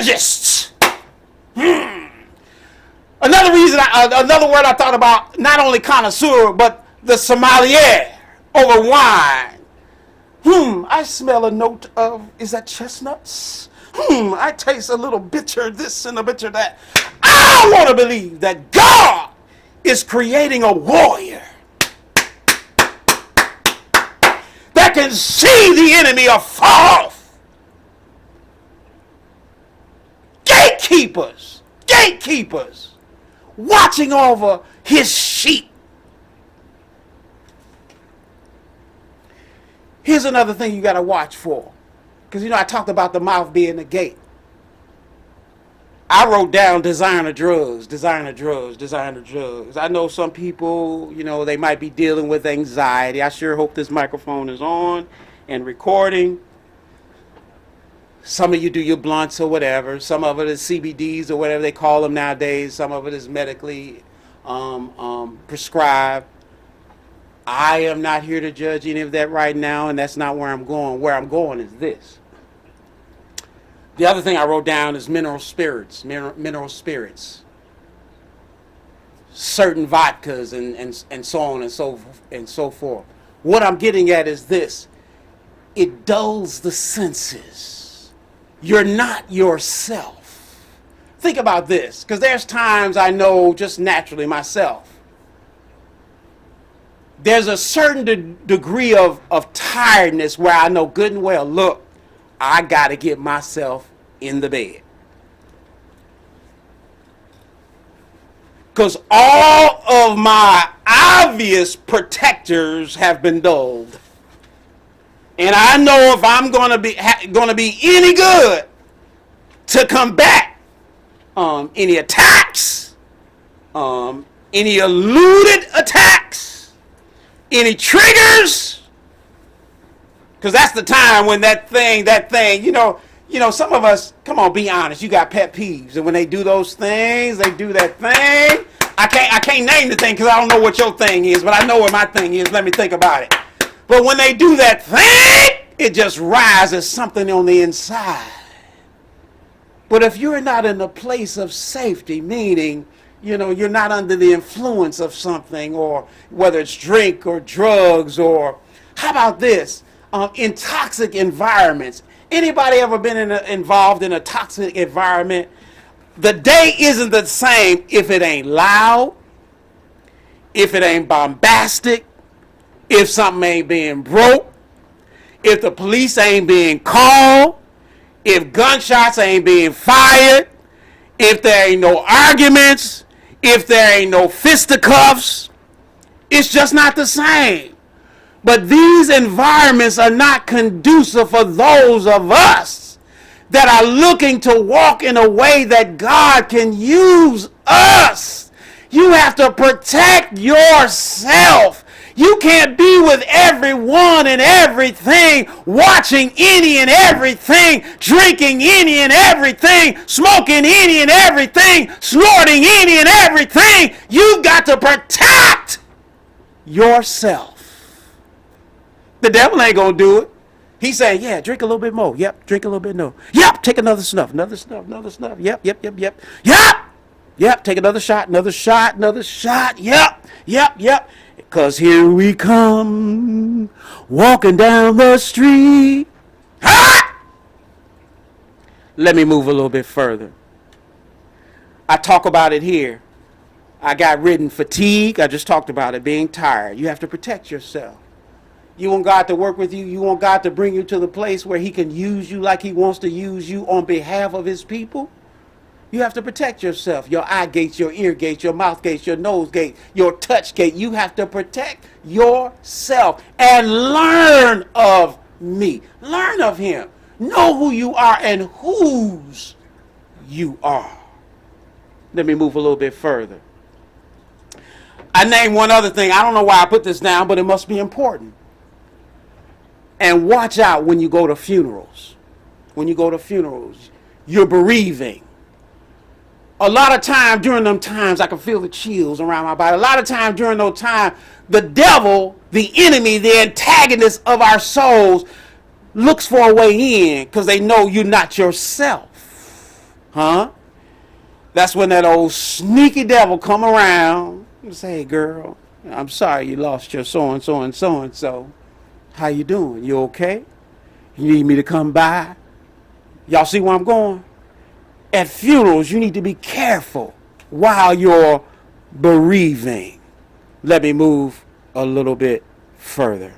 strategists. Another word I thought about, not only connoisseur, but the sommelier over wine. I smell a note of, is that chestnuts? I taste a little bitter this and a bitter that. I want to believe that God is creating a warrior that can see the enemy afar off. Gatekeepers, watching over his sheep. Here's another thing you got to watch for. Because, I talked about the mouth being the gate. I wrote down designer drugs. I know some people, they might be dealing with anxiety. I sure hope this microphone is on and recording. Some of you do your blunts or whatever. Some of it is CBDs or whatever they call them nowadays. Some of it is medically prescribed. I am not here to judge any of that right now, and that's not where I'm going. Where I'm going is this. The other thing I wrote down is mineral spirits. Certain vodkas and so on and so forth. What I'm getting at is this. It dulls the senses. You're not yourself. Think about this, because there's times I know just naturally myself. There's a certain degree of tiredness where I know good and well, look, I got to get myself in the bed. Because all of my obvious protectors have been dulled. And I know if I'm going to be any good to combat any attacks, any eluded attacks, any triggers, because that's the time when that thing, some of us, come on, be honest, you got pet peeves, and when they do those things, they do that thing. I can't name the thing because I don't know what your thing is, but I know what my thing is. Let me think about it. But when they do that thing, it just rises something on the inside. But if you're not in a place of safety, meaning, you're not under the influence of something, or whether it's drink or drugs, or how about this, in toxic environments. Anybody ever been involved in a toxic environment? The day isn't the same if it ain't loud, if it ain't bombastic, if something ain't being broke, if the police ain't being called, if gunshots ain't being fired, if there ain't no arguments, if there ain't no fisticuffs. It's just not the same. But these environments are not conducive for those of us that are looking to walk in a way that God can use us. You have to protect yourself. You can't be with everyone and everything, watching any and everything, drinking any and everything, smoking any and everything, snorting any and everything. You've got to protect yourself. The devil ain't going to do it. He's saying, yeah, drink a little bit more. Yep, drink a little bit more. Yep, take another snuff. Yep. Yep, take another shot. Yep. Because here we come, walking down the street. Ha! Let me move a little bit further. I talk about it here. I got ridden fatigue. I just talked about it, being tired. You have to protect yourself. You want God to work with you. You want God to bring you to the place where he can use you like he wants to use you on behalf of his people. You have to protect yourself. Your eye gates, your ear gates, your mouth gates, your nose gate, your touch gate. You have to protect yourself and learn of me. Learn of him. Know who you are and whose you are. Let me move a little bit further. I named one other thing. I don't know why I put this down, but it must be important. And watch out when you go to funerals. When you go to funerals, you're bereaving. A lot of time during them times, I can feel the chills around my body. A lot of time during those times, the devil, the enemy, the antagonist of our souls looks for a way in because they know you're not yourself. Huh? That's when that old sneaky devil come around and say, hey girl, I'm sorry you lost your so-and-so and so-and-so. How you doing? You okay? You need me to come by? Y'all see where I'm going? At funerals, you need to be careful while you're bereaving. Let me move a little bit further.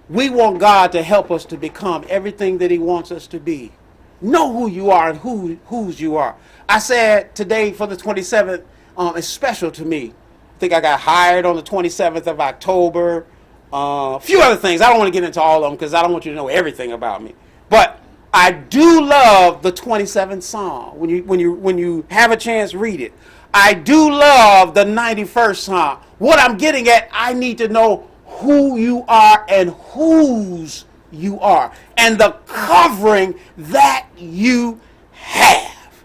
We want God to help us to become everything that he wants us to be. Know who you are and whose you are. I said today for the 27th, it's special to me. I think I got hired on the 27th of October. A few other things. I don't want to get into all of them because I don't want you to know everything about me. But I do love the 27th Psalm. When you have a chance, read it. I do love the 91st Psalm. What I'm getting at, I need to know who you are and whose you are, and the covering that you have.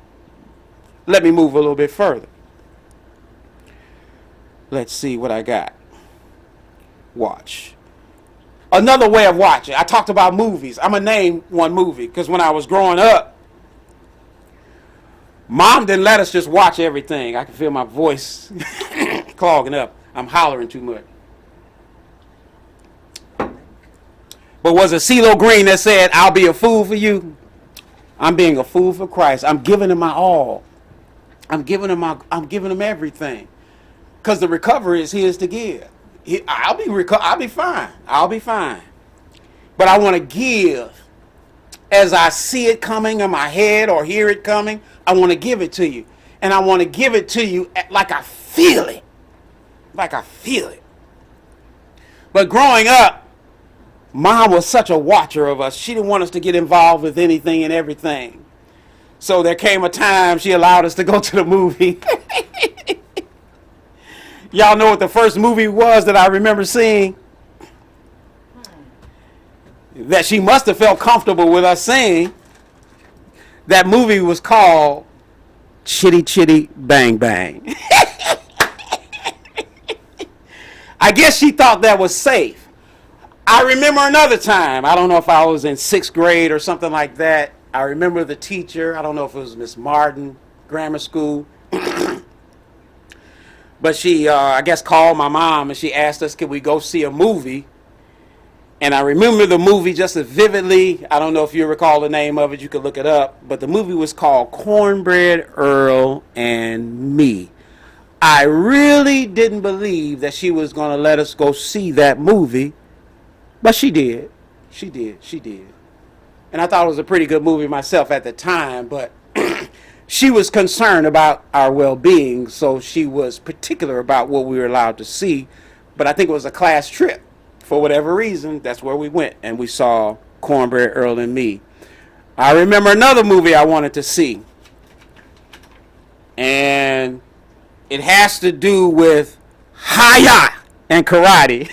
Let me move a little bit further. Let's see what I got. Watch. Another way of watching. I talked about movies. I'm going to name one movie because when I was growing up, Mom didn't let us just watch everything. I can feel my voice clogging up. I'm hollering too much. But was it CeeLo Green that said, I'll be a fool for you? I'm being a fool for Christ. I'm giving him my all. I'm giving him everything. Because the recovery is his to give. I'll be fine. I'll be fine. But I want to give as I see it coming in my head or hear it coming. I want to give it to you. And I want to give it to you like I feel it. Like I feel it. But growing up, Mom was such a watcher of us. She didn't want us to get involved with anything and everything. So there came a time she allowed us to go to the movie. Y'all know what the first movie was that I remember seeing? That she must have felt comfortable with us seeing. That movie was called Chitty Chitty Bang Bang. I guess she thought that was safe. I remember another time. I don't know if I was in 6th grade or something like that. I remember the teacher. I don't know if it was Miss Martin, grammar school. But she, I guess, called my mom and she asked us, could we go see a movie? And I remember the movie just as vividly. I don't know if you recall the name of it. You could look it up. But the movie was called Cornbread Earl and Me. I really didn't believe that she was going to let us go see that movie. But she did. She did. And I thought it was a pretty good movie myself at the time. But she was concerned about our well-being. So she was particular about what we were allowed to see. But I think it was a class trip. For whatever reason, that's where we went. And we saw Cornbread Earl and Me. I remember another movie I wanted to see. And it has to do with Hi-Ya and karate.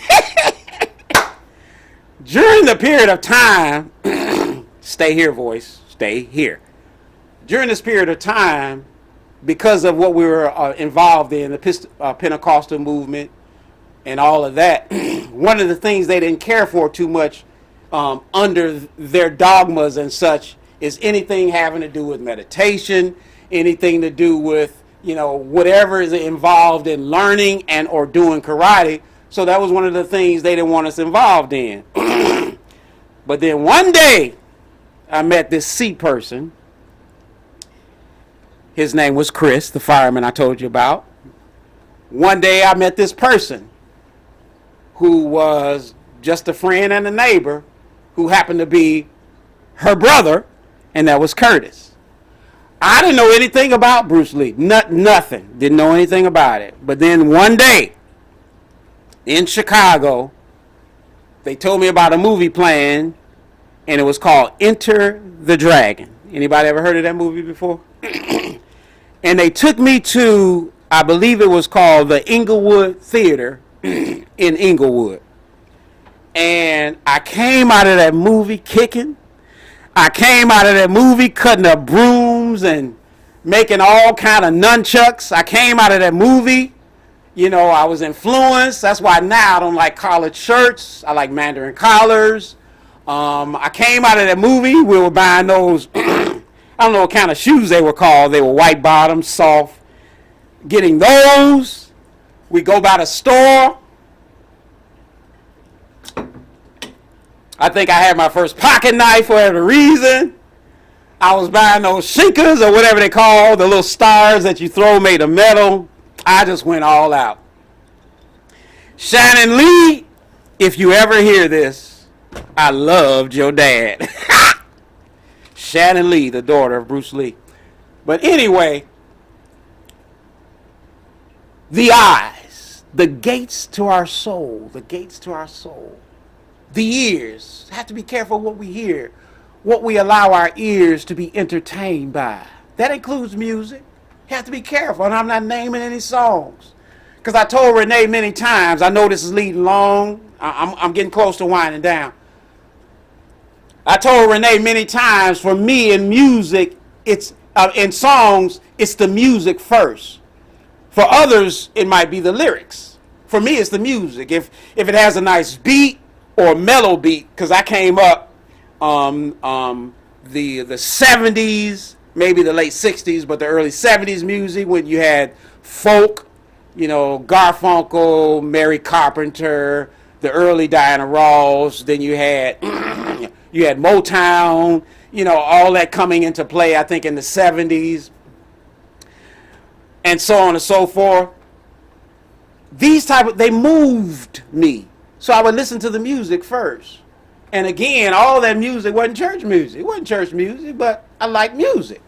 During the period of time, stay here, voice, stay here. During this period of time, because of what we were involved in, the Pentecostal movement and all of that, one of the things they didn't care for too much under their dogmas and such is anything having to do with meditation, anything to do with, whatever is involved in learning and or doing karate. So that was one of the things they didn't want us involved in. But then one day, I met this C person. His name was Chris, the fireman I told you about. One day I met this person who was just a friend and a neighbor who happened to be her brother, and that was Curtis. I didn't know anything about Bruce Lee. Nothing. Didn't know anything about it. But then one day, in Chicago, they told me about a movie playing, and it was called Enter the Dragon. Anybody ever heard of that movie before? And they took me to, I believe it was called the Inglewood Theater in Inglewood. And I came out of that movie kicking. I came out of that movie cutting up brooms and making all kind of nunchucks. I came out of that movie. I was influenced. That's why now I don't like collared shirts. I like Mandarin collars. I came out of that movie. We were buying those I don't know what kind of shoes they were called. They were white bottoms, soft. Getting those, we go by the store. I think I had my first pocket knife for whatever reason. I was buying those shinkers or whatever they call, the little stars that you throw made of metal. I just went all out. Shannon Lee, if you ever hear this, I loved your dad. Shannon Lee, the daughter of Bruce Lee. But anyway, the eyes, the gates to our soul, the gates to our soul. The ears, have to be careful what we hear, what we allow our ears to be entertained by. That includes music. You have to be careful, and I'm not naming any songs. Because I told Renee many times, I know this is leading long, I'm getting close to winding down. I told Renee many times, for me in music, it's in songs, it's the music first. For others, it might be the lyrics. For me, it's the music. If it has a nice beat or mellow beat, because I came up the 70s, maybe the late 60s, but the early 70s music when you had folk, you know, Garfunkel, Mary Carpenter, the early Diana Ross, then you had you had Motown, you know, all that coming into play, I think, in the 70s, and so on and so forth. They moved me. So I would listen to the music first. And again, all that music wasn't church music. It wasn't church music, but I like music.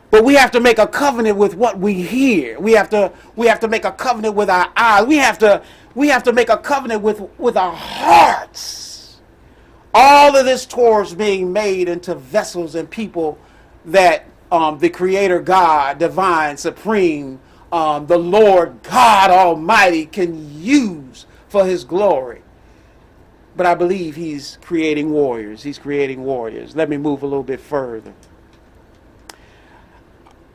But we have to make a covenant with what we hear. We have to make a covenant with our eyes. We have to make a covenant with our hearts. All of this towards being made into vessels and people that the Creator God, divine, supreme, the Lord God Almighty can use for His glory. But I believe He's creating warriors. He's creating warriors. Let me move a little bit further.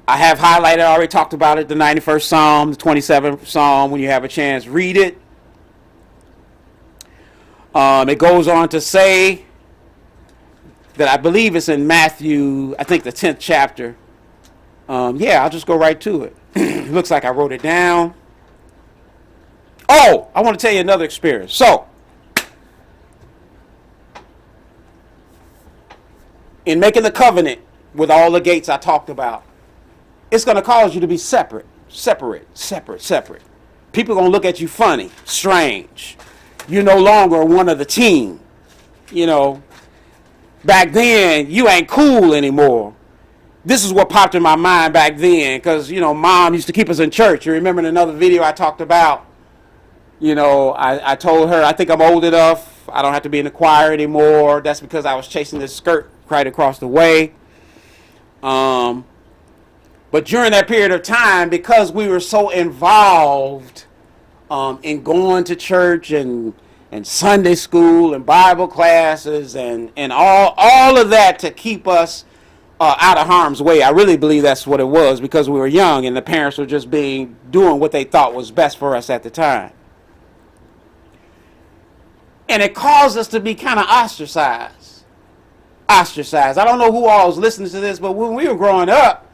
I have highlighted, I already talked about it, the 91st Psalm, the 27th Psalm. When you have a chance, read it. It goes on to say that I believe it's in Matthew, I think the 10th chapter. Yeah, I'll just go right to it. It looks like I wrote it down. Oh, I want to tell you another experience. So, in making the covenant with all the gates I talked about, it's going to cause you to be separate. People are going to look at you funny, strange. You're no longer one of the team. You know, back then, you ain't cool anymore. This is what popped in my mind back then, because, you know, Mom used to keep us in church. You remember in another video I talked about, you know, I told her, I think I'm old enough. I don't have to be in the choir anymore. That's because I was chasing this skirt right across the way. But during that period of time, because we were so involved in going to church and Sunday school and Bible classes and all of that to keep us out of harm's way. I really believe that's what it was, because we were young and the parents were just doing what they thought was best for us at the time. And it caused us to be kind of ostracized. I don't know who all is listening to this, but when we were growing up,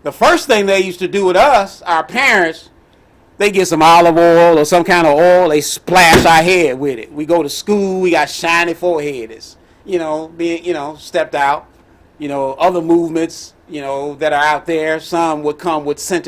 the first thing they used to do with us, our parents, they get some olive oil or some kind of oil, they splash our head with it. We go to school, we got shiny foreheads, you know, being, you know, stepped out, you know, other movements, you know, that are out there. Some would come with scented